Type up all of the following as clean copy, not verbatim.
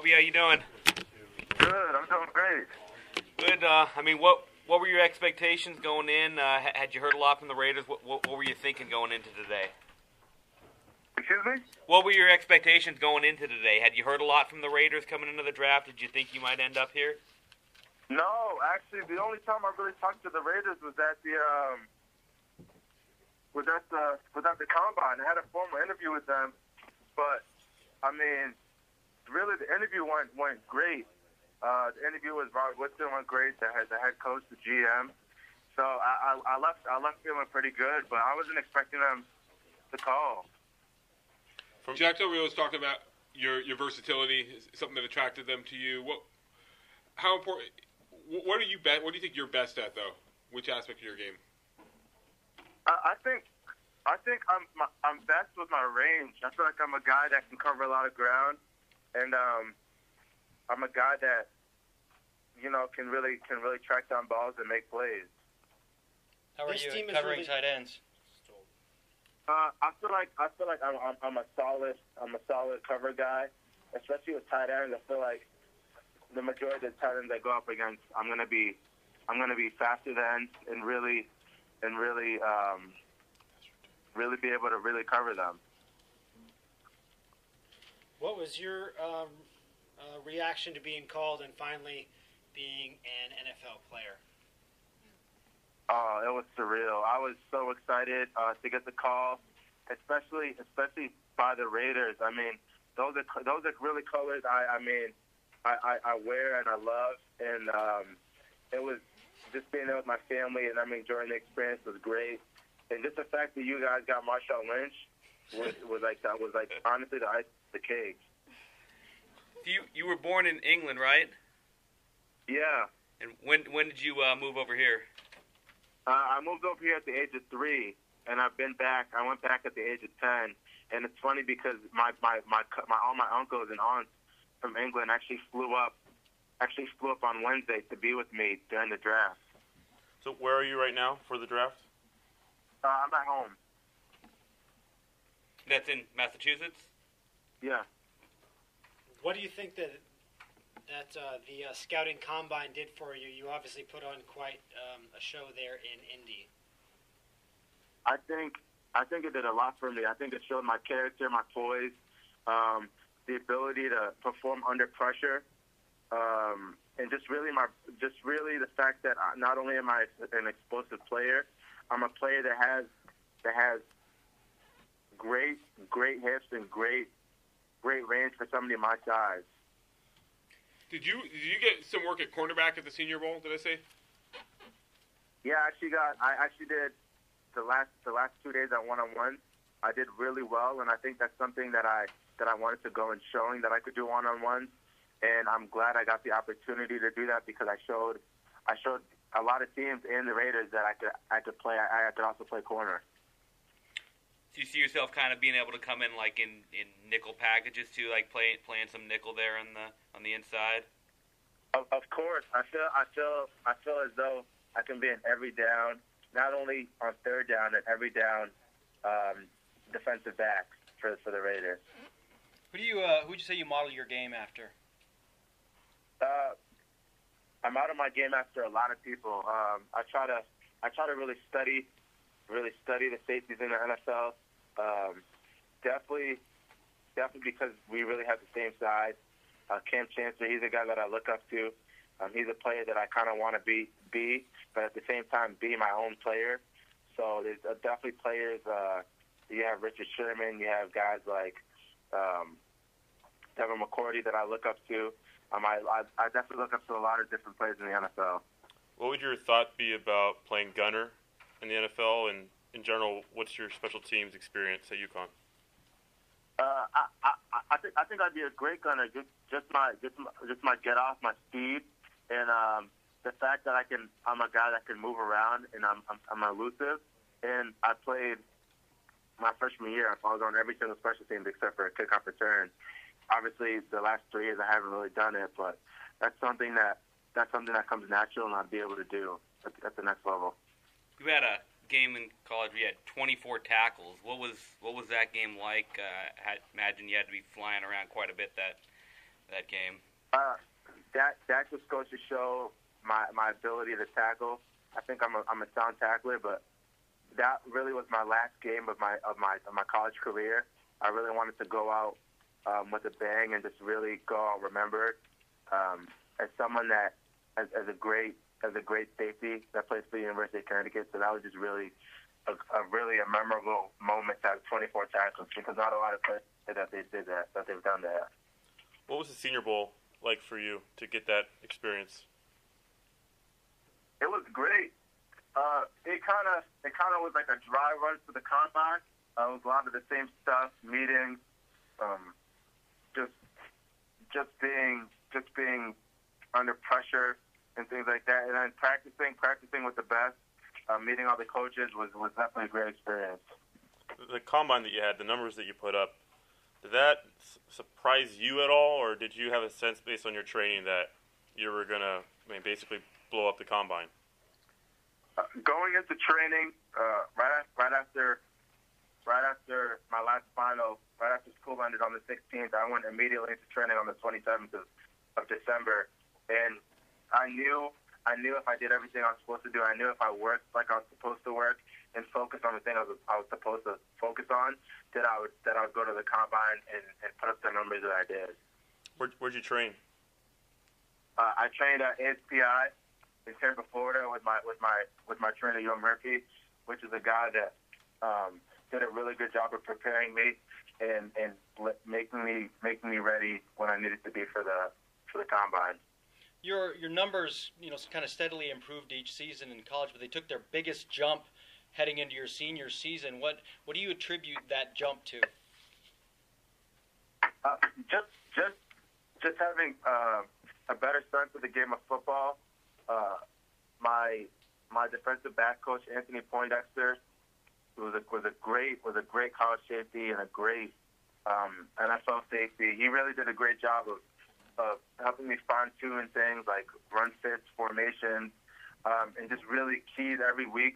Obi, how you doing? Good, I'm doing great. Good. What were your expectations going in? Had you heard a lot from the Raiders? What were you thinking going into today? Excuse me? What were your expectations going into today? Had you heard a lot from the Raiders coming into the draft? Did you think you might end up here? No, actually, the only time I really talked to the Raiders was at the combine. I had a formal interview with them, but I mean, really, the interview went great. The interview with Robert Woodson went great. The head coach, the GM. So I left feeling pretty good, but I wasn't expecting them to call. Jack Del Rio was talking about your versatility, something that attracted them to you. How important? What do you think you're best at, though? Which aspect of your game? I think I'm best with my range. I feel like I'm a guy that can cover a lot of ground, and I'm a guy that can really track down balls and make plays. How are you at covering tight ends? I feel like I'm a solid cover guy, especially with tight ends. I feel like the majority of the tight ends I go up against, I'm gonna be faster than and really be able to really cover them. What was your reaction to being called and finally being an NFL player? Oh, it was surreal. I was so excited to get the call, especially by the Raiders. I mean, those are really colors I wear and I love, and it was just being there with my family and enjoying the experience was great. And just the fact that you guys got Marshawn Lynch was honestly the ice the cake. You were born in England, right? Yeah. And when did you move over here? I moved over here at the age of 3, and I've been back. I went back at the age of 10, and it's funny because all my uncles and aunts from England actually flew up on Wednesday to be with me during the draft. So where are you right now for the draft? I'm at home. That's in Massachusetts? Yeah. What do you think that the scouting combine did for you? You obviously put on quite a show there in Indy. I think it did a lot for me. I think it showed my character, my poise, the ability to perform under pressure, and just really the fact that not only am I an explosive player, I'm a player that has great hips and great range for somebody my size. Did you get some work at cornerback at the Senior Bowl? Did I say? Yeah, I actually did the last 2 days at one-on-one. I did really well, and I think that's something that I wanted to go and showing that I could do one-on-ones. And I'm glad I got the opportunity to do that because I showed a lot of teams in the Raiders that I could play. I could also play corner. Do you see yourself kind of being able to come in like in nickel packages too, like playing some nickel there on the inside? Of course, I feel as though I can be in every down, not only on third down and every down defensive back for the Raiders. Who'd you say you model your game after? I'm out of my game after a lot of people. I try to really study the safeties in the NFL. Definitely because we really have the same size. Cam Chancellor, he's a guy that I look up to. He's a player that I kind of want to be, but at the same time be my own player. So there's definitely players. You have Richard Sherman. You have guys like Devin McCourty that I look up to. I definitely look up to a lot of different players in the NFL. What would your thought be about playing gunner in the NFL, and in general, what's your special teams experience at UConn? I think I'd be a great gunner. Just my get off, my speed, and the fact that I'm a guy that can move around, and I'm elusive. And I played my freshman year. I was on every single special team except for a kickoff return. Obviously, the last 3 years I haven't really done it, but that's something that comes natural, and I'd be able to do at the next level. You had a game in college where you had 24 tackles. What was that game like? I imagine you had to be flying around quite a bit that that game? That just goes to show my ability to tackle. I think I'm a sound tackler, but that really was my last game of my college career. I really wanted to go out with a bang and just really go out remembered. As someone that as a great safety that plays for the University of Connecticut, so that was just really a memorable moment to have 24 tackles, because not a lot of players that they've done that. What was the Senior Bowl like for you to get that experience? It was great. It kind of was like a dry run for the combine. It was a lot of the same stuff, meetings, just being under pressure and things like that, and then practicing with the best, meeting all the coaches was definitely a great experience. The combine that you had, the numbers that you put up, did that surprise you at all, or did you have a sense based on your training that you were gonna basically blow up the combine? Going into training, right after my last final, right after school ended on the 16th, I went immediately into training on the 27th of December, and I knew if I did everything I was supposed to do, I knew if I worked like I was supposed to work and focus on the thing I was supposed to focus on, that I would go to the combine and put up the numbers that I did. Where'd you train? I trained at ASPI in Tampa, Florida, with my trainer, Yo Murphy, which is a guy that did a really good job of preparing me and making me ready when I needed to be for the combine. Your numbers, kind of steadily improved each season in college, but they took their biggest jump heading into your senior season. What do you attribute that jump to? Just having a better sense of the game of football. My defensive back coach, Anthony Poindexter, was a great college safety and a great NFL safety. He really did a great job of helping me fine-tune things like run fits, formations, and just really keyed every week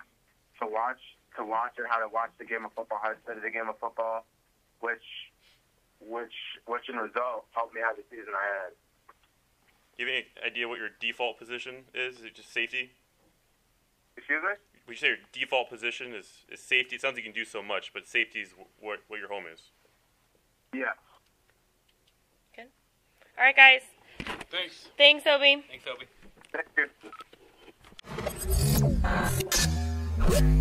to watch and how to watch the game of football, how to study the game of football, which in result helped me have the season I had. Do you have any idea what your default position is? Is it just safety? Excuse me? Would you say your default position is safety? It sounds like you can do so much, but safety is what your home is. Yeah. Good. All right, guys. Thanks. Thanks, Obi. Thanks, Obi. Thank you.